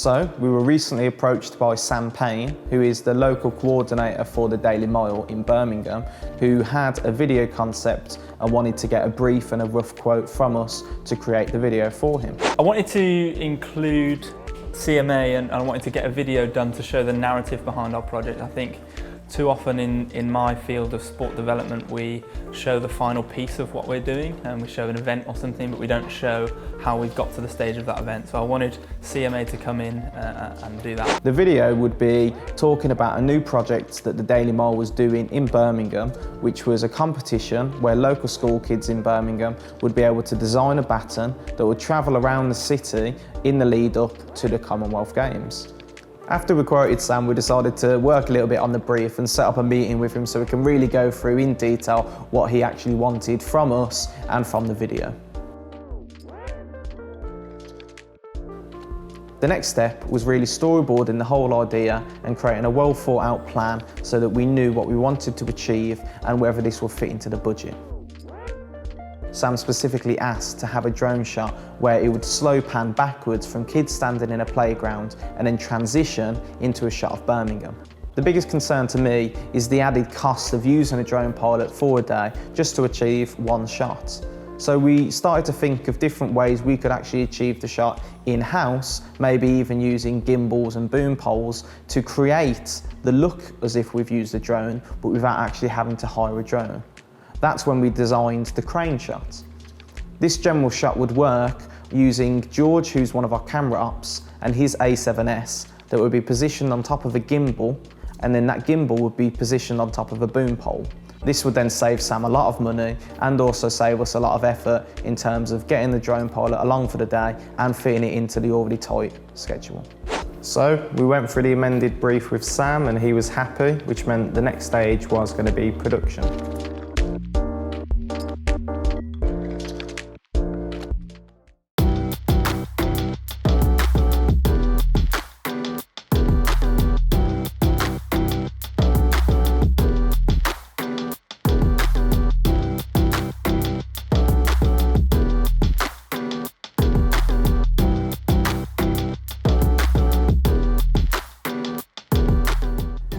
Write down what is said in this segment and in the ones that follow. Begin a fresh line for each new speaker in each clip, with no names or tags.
So we were recently approached by Sam Payne, who is the local coordinator for the Daily Mile in Birmingham, who had a video concept and wanted to get a brief and a rough quote from us to create the video for him.
I wanted to include CMA and I wanted to get a video done to show the narrative behind our project. I think too often in my field of sport development we show the final piece of what we're doing and we show an event or something, but we don't show how we've got to the stage of that event. So I wanted CMA to come in and do that.
The video would be talking about a new project that the Daily Mile was doing in Birmingham, which was a competition where local school kids in Birmingham would be able to design a baton that would travel around the city in the lead up to the Commonwealth Games. After we quoted Sam, we decided to work a little bit on the brief and set up a meeting with him so we can really go through in detail what he actually wanted from us and from the video. The next step was really storyboarding the whole idea and creating a well thought out plan so that we knew what we wanted to achieve and whether this would fit into the budget. Sam specifically asked to have a drone shot where it would slow pan backwards from kids standing in a playground and then transition into a shot of Birmingham. The biggest concern to me is the added cost of using a drone pilot for a day just to achieve one shot. So we started to think of different ways we could actually achieve the shot in-house, maybe even using gimbals and boom poles to create the look as if we've used a drone, but without actually having to hire a drone. That's when we designed the crane shot. This general shot would work using George, who's one of our camera ops, and his A7S that would be positioned on top of a gimbal, and then that gimbal would be positioned on top of a boom pole. This would then save Sam a lot of money and also save us a lot of effort in terms of getting the drone pilot along for the day and fitting it into the already tight schedule. So we went through the amended brief with Sam and he was happy, which meant the next stage was going to be production.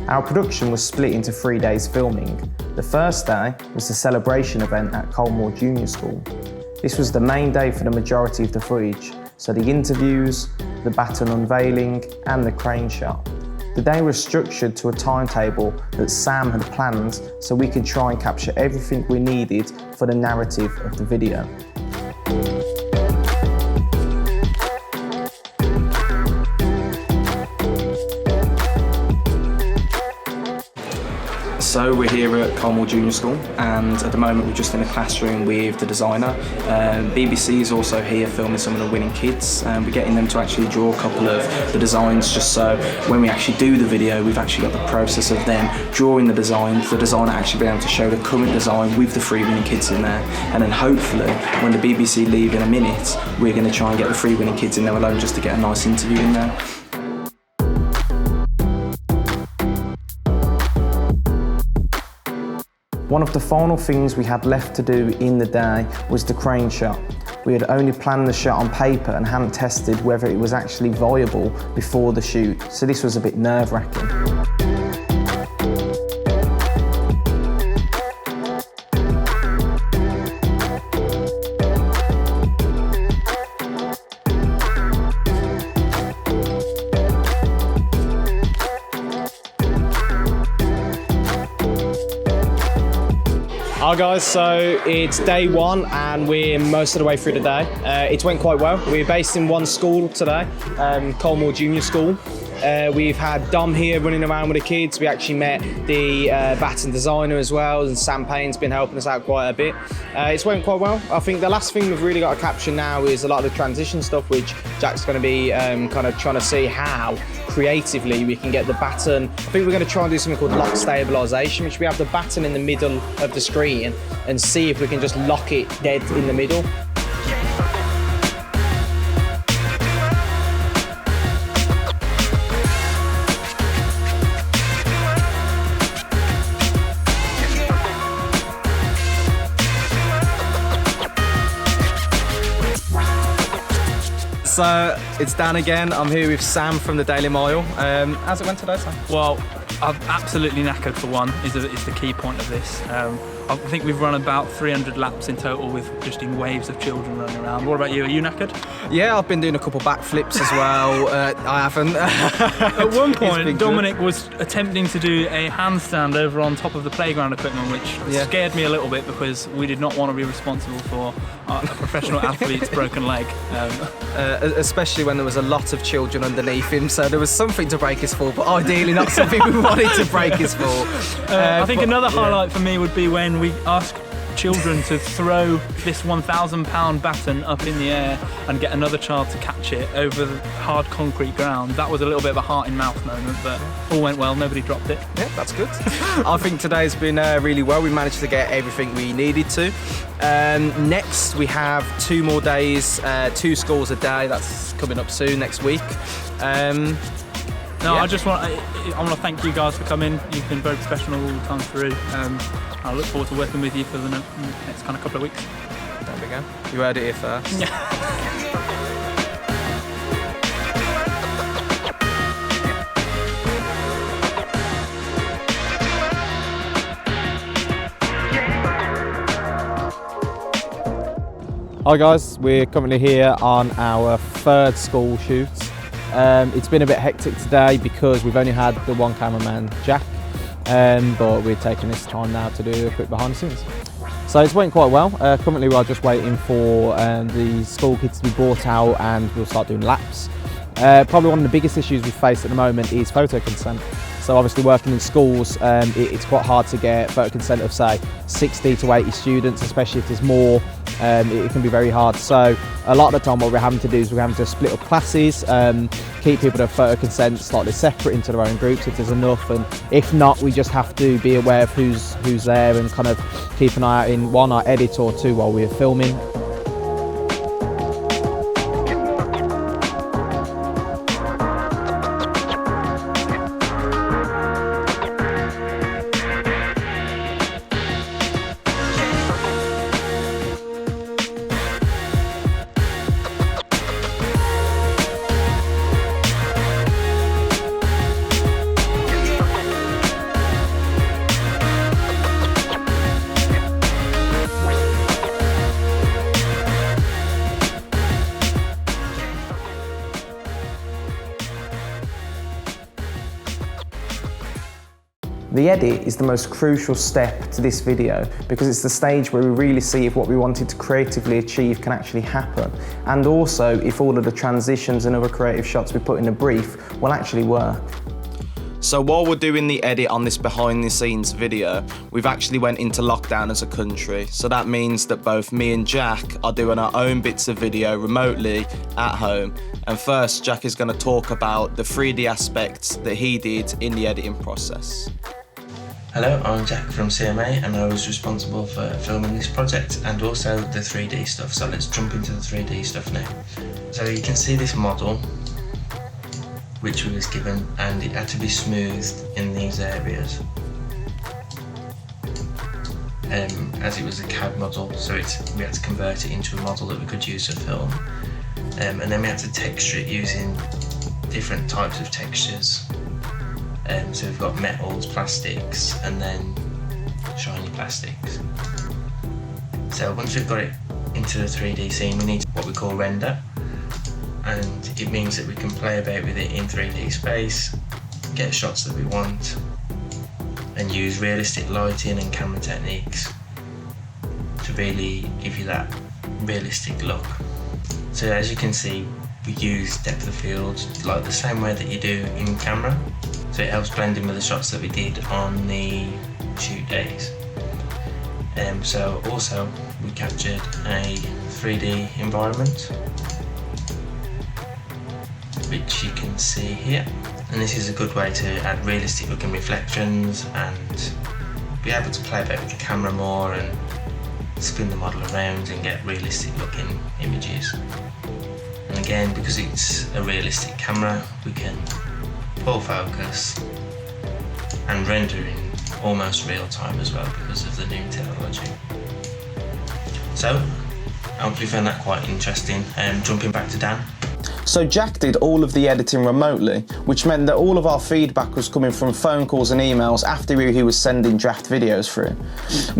Our production was split into 3 days filming. The first day was the celebration event at Colmore Junior School. This was the main day for the majority of the footage, so the interviews, the baton unveiling and the crane shot. The day was structured to a timetable that Sam had planned so we could try and capture everything we needed for the narrative of the video. So we're here at Colmore Junior School and at the moment we're just in a classroom with the designer. BBC is also here filming some of the winning kids and we're getting them to actually draw a couple of the designs just so when we actually do the video we've actually got the process of them drawing the designer actually being able to show the current design with the 3 winning kids in there, and then hopefully when the BBC leave in a minute we're going to try and get the 3 winning kids in there alone just to get a nice interview in there. One of the final things we had left to do in the day was the crane shot. We had only planned the shot on paper and hadn't tested whether it was actually viable before the shoot, so this was a bit nerve-wracking. Hi guys, so it's day 1 and we're most of the way through the day. It went quite well. We're based in one school today, Colmore Junior School. We've had Dom here running around with the kids. We actually met the baton designer as well, and Sam Payne's been helping us out quite a bit. It's went quite well. I think the last thing we've really got to capture now is a lot of the transition stuff, which Jack's going to be kind of trying to see how creatively we can get the baton. I think we're going to try and do something called lock stabilisation, which we have the baton in the middle of the screen and see if we can just lock it dead in the middle. So it's Dan again. I'm here with Sam from the Daily Mile. How's it went today, Sam?
Well, I'm absolutely knackered for one, is the key point of this. I think we've run about 300 laps in total with just in waves of children running around. What about you? Are you knackered?
Yeah, I've been doing a couple backflips as well. I haven't.
At one point, Dominic was attempting to do a handstand over on top of the playground equipment, which scared me a little bit because we did not want to be responsible for a professional athlete's broken leg.
Especially when there was a lot of children underneath him, so there was something to break his fall, but ideally not something we wanted to break his fall.
I think another highlight for me would be when we asked children to throw this 1,000-pound baton up in the air and get another child to catch it over the hard concrete ground. That was a little bit of a heart-in-mouth moment, but all went well, nobody dropped it.
Yeah, that's good. I think today's been really well. We managed to get everything we needed to. Next, we have 2 more days, 2 schools a day. That's coming up soon, next week.
I want to thank you guys for coming. You've been very professional all the time through. I look forward to working with you for the next kind of couple of weeks.
There we go. You heard it here first. Hi guys, we're currently here on our 3rd school shoot. It's been a bit hectic today because we've only had the one cameraman, Jack, but we're taking this time now to do a quick behind the scenes. So it's went quite well. Currently we are just waiting for the school kids to be brought out and we'll start doing laps. Probably one of the biggest issues we face at the moment is photo consent. So obviously working in schools, it's quite hard to get photo consent of say 60 to 80 students, especially if there's more. It can be very hard. So a lot of the time what we're having to do is we're having to split up classes, keep people to photo consent slightly separate into their own groups if there's enough, and if not we just have to be aware of who's there and kind of keep an eye out in one, our edit, or 2 while we're filming. The edit is the most crucial step to this video because it's the stage where we really see if what we wanted to creatively achieve can actually happen, and also if all of the transitions and other creative shots we put in the brief will actually work. So while we're doing the edit on this behind the scenes video, we've actually went into lockdown as a country. So that means that both me and Jack are doing our own bits of video remotely at home. And first, Jack is going to talk about the 3D aspects that he did in the editing process.
Hello, I'm Jack from CMA and I was responsible for filming this project and also the 3D stuff, so let's jump into the 3D stuff now. So you can see this model which we was given, and it had to be smoothed in these areas as it was a CAD model, so we had to convert it into a model that we could use to film, and then we had to texture it using different types of textures. So we've got metals, plastics, and then shiny plastics. So once we've got it into the 3D scene, we need what we call render, and it means that we can play about with it in 3D space, get shots that we want, and use realistic lighting and camera techniques to really give you that realistic look. So as you can see, we use depth of field like the same way that you do in camera. So it helps blend in with the shots that we did on the shoot days. So also we captured a 3D environment, which you can see here. And this is a good way to add realistic looking reflections and be able to play about with the camera more and spin the model around and get realistic looking images. And again, because it's a realistic camera, we can pull focus and render in almost real time as well because of the new technology. So, I hope you found that quite interesting. Jumping back to Dan.
So Jack did all of the editing remotely, which meant that all of our feedback was coming from phone calls and emails after he was sending draft videos through.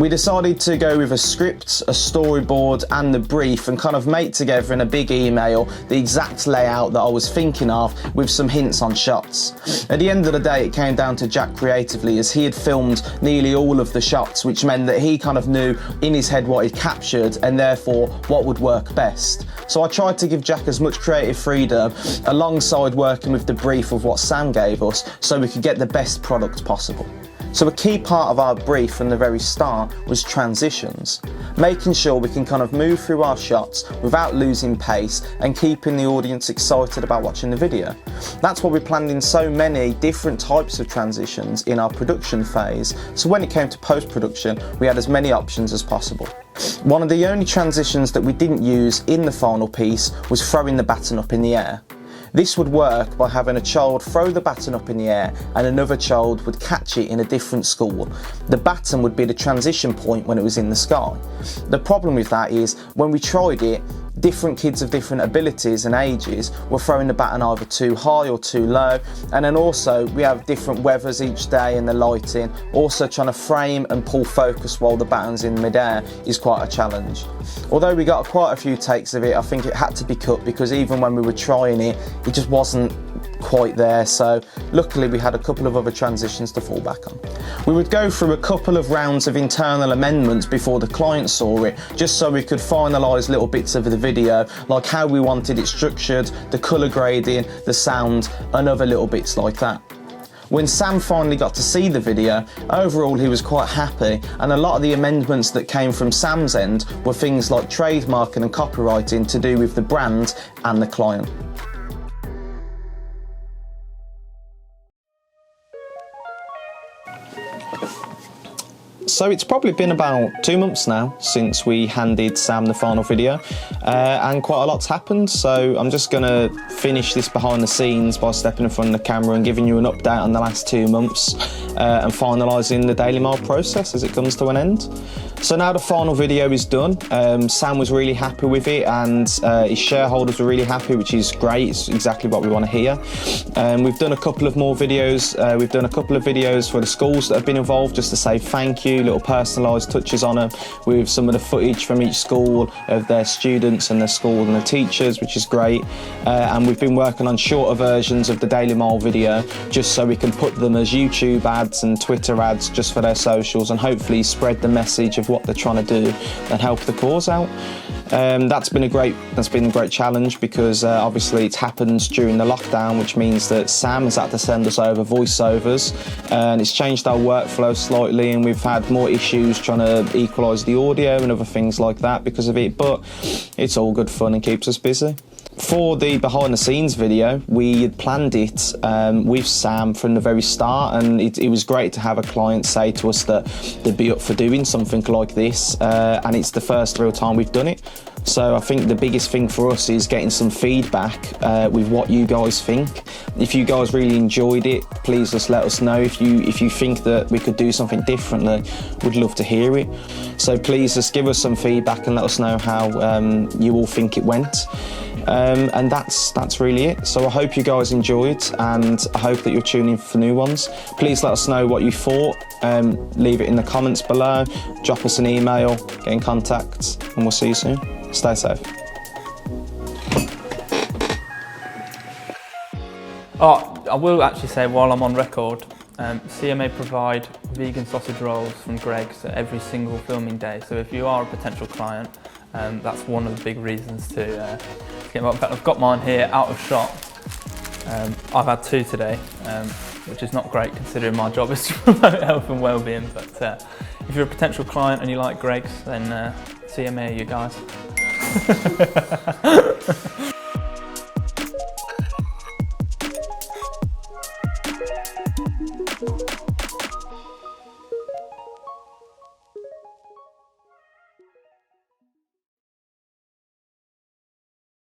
We decided to go with a script, a storyboard and the brief and kind of make together in a big email the exact layout that I was thinking of with some hints on shots. At the end of the day, it came down to Jack creatively, as he had filmed nearly all of the shots, which meant that he kind of knew in his head what he'd captured and therefore what would work best. So I tried to give Jack as much creative freedom alongside working with the brief of what Sam gave us so we could get the best product possible. So a key part of our brief from the very start was transitions, making sure we can kind of move through our shots without losing pace and keeping the audience excited about watching the video. That's why we planned in so many different types of transitions in our production phase, so when it came to post-production we had as many options as possible. One of the only transitions that we didn't use in the final piece was throwing the baton up in the air. This would work by having a child throw the baton up in the air and another child would catch it in a different school. The baton would be the transition point when it was in the sky. The problem with that is when we tried it, different kids of different abilities and ages were throwing the baton either too high or too low, and then also we have different weathers each day and the lighting. Also trying to frame and pull focus while the baton's in midair is quite a challenge. Although we got quite a few takes of it, I think it had to be cut because even when we were trying it, it just wasn't quite there, so luckily we had a couple of other transitions to fall back on. We would go through a couple of rounds of internal amendments before the client saw it, just so we could finalise little bits of the video, like how we wanted it structured, the colour grading, the sound and other little bits like that. When Sam finally got to see the video, overall he was quite happy, and a lot of the amendments that came from Sam's end were things like trademarking and copywriting to do with the brand and the client. So it's probably been about 2 months now since we handed Sam the final video, and quite a lot's happened, so I'm just going to finish this behind the scenes by stepping in front of the camera and giving you an update on the last 2 months and finalising the Daily Mile process as it comes to an end. So now the final video is done. Sam was really happy with it and his shareholders were really happy, which is great. It's exactly what we want to hear. We've done a couple of more videos. We've done a couple of videos for the schools that have been involved just to say thank you, little personalised touches on them with some of the footage from each school of their students and their school and the teachers, which is great. And we've been working on shorter versions of the Daily Mile video just so we can put them as YouTube ads and Twitter ads just for their socials and hopefully spread the message of what they're trying to do and help the cause out. That's been a great challenge because obviously it's happened during the lockdown, which means that Sam has had to send us over voiceovers, and it's changed our workflow slightly, and we've had more issues trying to equalise the audio and other things like that because of it, but it's all good fun and keeps us busy. For the behind the scenes video, we had planned it with Sam from the very start, and it was great to have a client say to us that they'd be up for doing something like this, and it's the first real time we've done it. So I think the biggest thing for us is getting some feedback with what you guys think. If you guys really enjoyed it, please just let us know. If you think that we could do something differently, we'd love to hear it. So please just give us some feedback and let us know how you all think it went. And that's really it. So I hope you guys enjoyed, and I hope that you're tuning in for new ones. Please let us know what you thought. Leave it in the comments below, drop us an email, get in contact, and we'll see you soon. Stay safe.
Oh, I will actually say while I'm on record, CMA provide vegan sausage rolls from Greggs every single filming day. So if you are a potential client, that's one of the big reasons to get my. I've got mine here out of shot. I've had 2 today, which is not great considering my job is to promote health and well-being. But if you're a potential client and you like Greggs, then CMA are you guys.